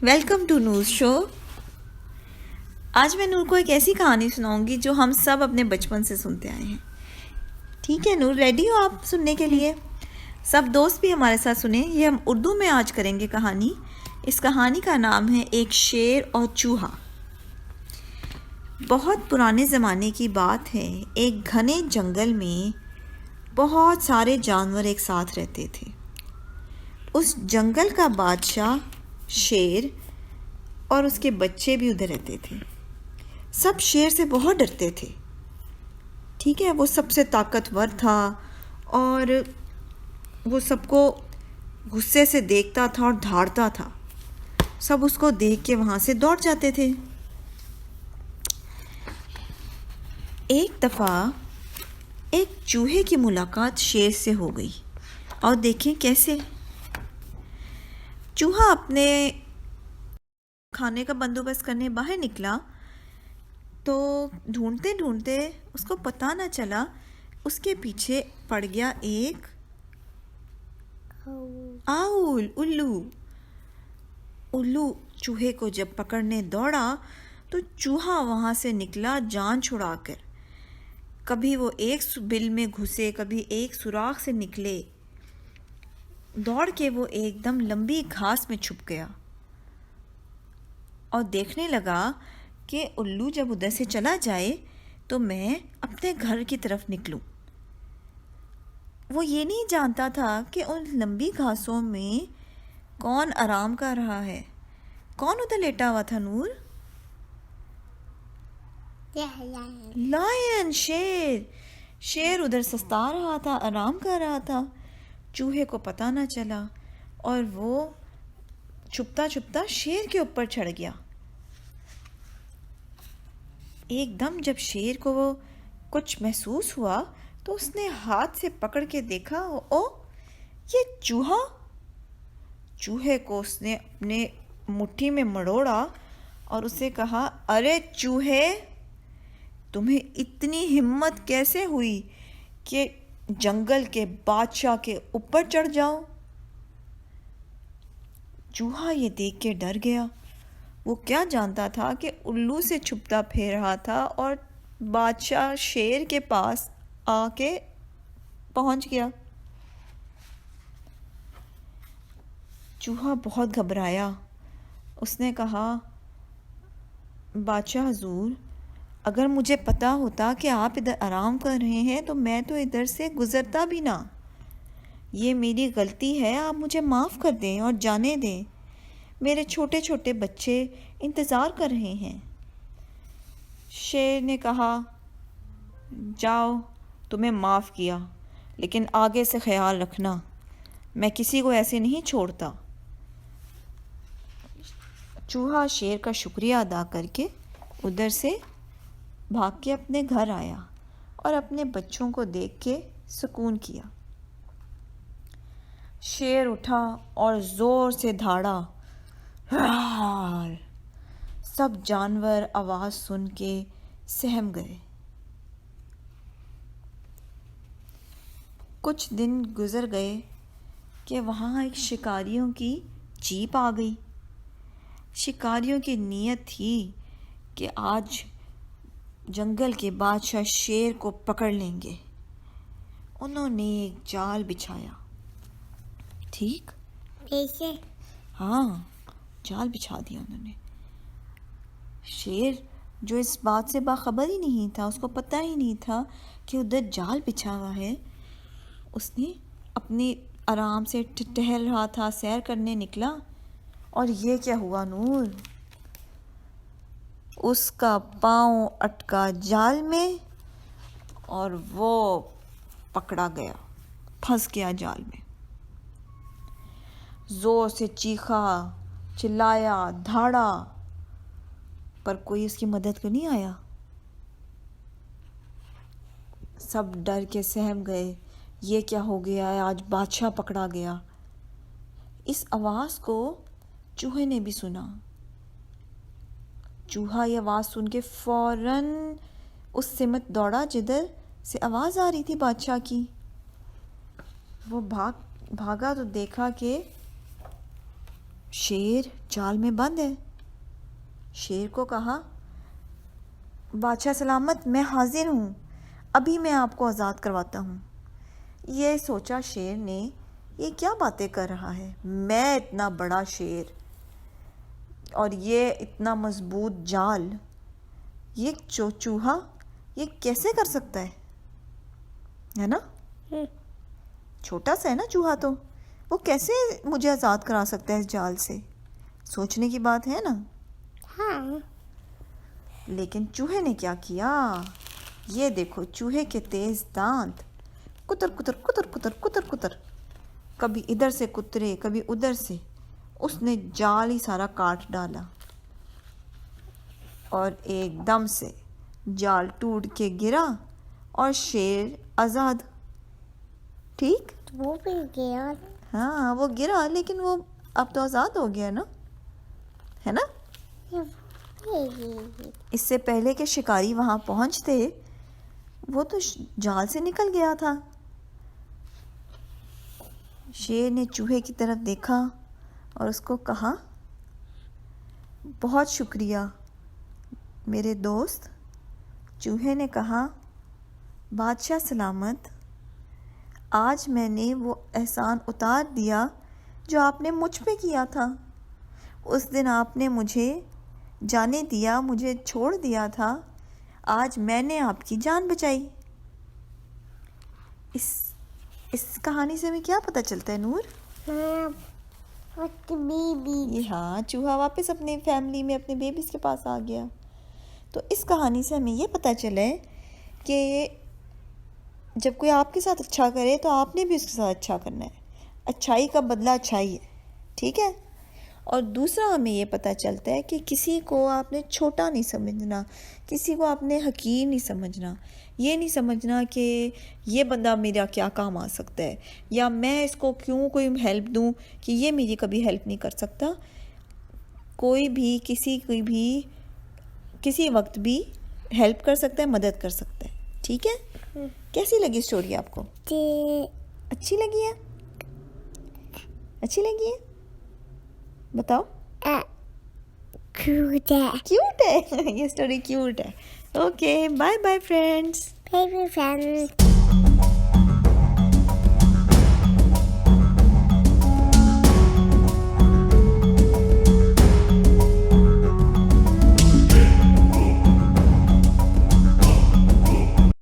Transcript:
Welcome to Noor show. आज मैं नूर को एक ऐसी कहानी सुनाऊंगी जो हम सब अपने बचपन से सुनते आए हैं। ठीक है नूर, रेडी हो आप सुनने के लिए? सब दोस्त भी हमारे साथ सुने। ये हम उर्दू में आज करेंगे कहानी। इस कहानी का नाम है एक शेर और चूहा। बहुत पुराने ज़माने की बात है। एक घने जंगल में बहुत सारे जानवर एक साथ रहते थे। उस जंगल का बादशाह शेर और उसके बच्चे भी उधर रहते थे। सब शेर से बहुत डरते थे। ठीक है, वो सबसे ताकतवर था और वो सबको गुस्से से देखता था और धाड़ता था। सब उसको देख के वहाँ से दौड़ जाते थे। एक दफ़ा एक चूहे की मुलाकात शेर से हो गई। और देखें कैसे। चूहा अपने खाने का बंदोबस्त करने बाहर निकला तो ढूंढते ढूंढते उसको पता न चला, उसके पीछे पड़ गया एक उल्लू चूहे को जब पकड़ने दौड़ा तो चूहा वहाँ से निकला जान छुड़ाकर। कभी वो एक बिल में घुसे, कभी एक सुराख से निकले। दौड़ के वो एकदम लंबी घास में छुप गया और देखने लगा कि उल्लू जब उधर से चला जाए तो मैं अपने घर की तरफ निकलूं। वो ये नहीं जानता था कि उन लंबी घासों में कौन आराम कर रहा है। कौन उधर लेटा हुआ था नूर? लायन, शेर उधर सस्ता रहा था, आराम कर रहा था। चूहे को पता न चला और वो छुपता छुपता शेर के ऊपर चढ़ गया। एकदम जब शेर को वो कुछ महसूस हुआ तो उसने हाथ से पकड़ के देखा, ओ ये चूहे को उसने अपने मुट्ठी में मरोड़ा और उसे कहा, अरे चूहे, तुम्हें इतनी हिम्मत कैसे हुई कि जंगल के बादशाह के ऊपर चढ़ जाओ? चूहा ये देख के डर गया। वो क्या जानता था कि उल्लू से छुपता फिर रहा था और बादशाह शेर के पास आके पहुंच गया। चूहा बहुत घबराया। उसने कहा, बादशाह हुजूर, अगर मुझे पता होता कि आप इधर आराम कर रहे हैं तो मैं तो इधर से गुज़रता भी ना। ये मेरी गलती है, आप मुझे माफ़ कर दें और जाने दें। मेरे छोटे छोटे बच्चे इंतज़ार कर रहे हैं। शेर ने कहा, जाओ, तुम्हें माफ़ किया, लेकिन आगे से ख्याल रखना, मैं किसी को ऐसे नहीं छोड़ता। चूहा शेर का शुक्रिया अदा करके उधर से भाग के अपने घर आया और अपने बच्चों को देख के सुकून किया। शेर उठा और ज़ोर से धाड़ा। सब जानवर आवाज़ सुन के सहम गए। कुछ दिन गुज़र गए कि वहाँ एक शिकारियों की जीप आ गई। शिकारियों की नीयत थी कि आज जंगल के बादशाह शेर को पकड़ लेंगे। उन्होंने एक जाल बिछाया। ठीक, कैसे? हाँ, जाल बिछा दिया उन्होंने। शेर जो इस बात से बाखबर ही नहीं था, उसको पता ही नहीं था कि उधर जाल बिछा हुआ है, उसने अपने आराम से टहल रहा था, सैर करने निकला और ये क्या हुआ नूर? उसका पाँव अटका जाल में और वो पकड़ा गया, फंस गया जाल में। जोर से चीखा, चिल्लाया, धाड़ा, पर कोई उसकी मदद को नहीं आया। सब डर के सहम गए। ये क्या हो गया है? आज बादशाह पकड़ा गया। इस आवाज़ को चूहे ने भी सुना। चूहा ये आवाज़ सुन के फ़ौरन उस सिमत दौड़ा जिधर से आवाज़ आ रही थी बादशाह की। वो भागा तो देखा कि शेर जाल में बंद है। शेर को कहा, बादशाह सलामत, मैं हाजिर हूँ, अभी मैं आपको आज़ाद करवाता हूँ। ये सोचा शेर ने, ये क्या बातें कर रहा है, मैं इतना बड़ा शेर और ये इतना मजबूत जाल, ये चूहा ये कैसे कर सकता है ना? छोटा सा है ना चूहा, तो वो कैसे मुझे आज़ाद करा सकता है इस जाल से? सोचने की बात है ना। हाँ। लेकिन चूहे ने क्या किया, ये देखो चूहे के तेज दांत, कुतर कुतर कुतर कुतर कुतर कुतर, कभी इधर से कुतरे कभी उधर से, उसने जाल ही सारा काट डाला और एकदम से जाल टूट के गिरा और शेर आज़ाद। ठीक, वो भी गया। हाँ वो गिरा, लेकिन वो अब तो आज़ाद हो गया ना, है ना? इससे पहले कि शिकारी वहाँ पहुँचते, वो तो जाल से निकल गया था। शेर ने चूहे की तरफ देखा और उसको कहा, बहुत शुक्रिया मेरे दोस्त। चूहे ने कहा, बादशाह सलामत, आज मैंने वो एहसान उतार दिया जो आपने मुझ पे किया था। उस दिन आपने मुझे जाने दिया, मुझे छोड़ दिया था, आज मैंने आपकी जान बचाई। इस कहानी से हमें क्या पता चलता है नूर? ये हाँ, चूहा वापस अपने फैमिली में अपने बेबीज़ के पास आ गया। तो इस कहानी से हमें ये पता चला है कि जब कोई आपके साथ अच्छा करे तो आपने भी उसके साथ अच्छा करना है। अच्छाई का बदला अच्छाई है, ठीक है? और दूसरा हमें ये पता चलता है कि किसी को आपने छोटा नहीं समझना, किसी को आपने हकीर नहीं समझना। ये नहीं समझना कि ये बंदा मेरा क्या काम आ सकता है, या मैं इसको क्यों कोई हेल्प दूं कि ये मेरी कभी हेल्प नहीं कर सकता। कोई भी किसी की भी किसी वक्त भी हेल्प कर सकता है, मदद कर सकता है, ठीक है? कैसी लगी स्टोरी आपको? अच्छी लगी है? अच्छी लगी है? बताओ। क्यूट है। क्यूट है ये स्टोरी क्यूट है। Okay, bye bye friends. Bye bye friends.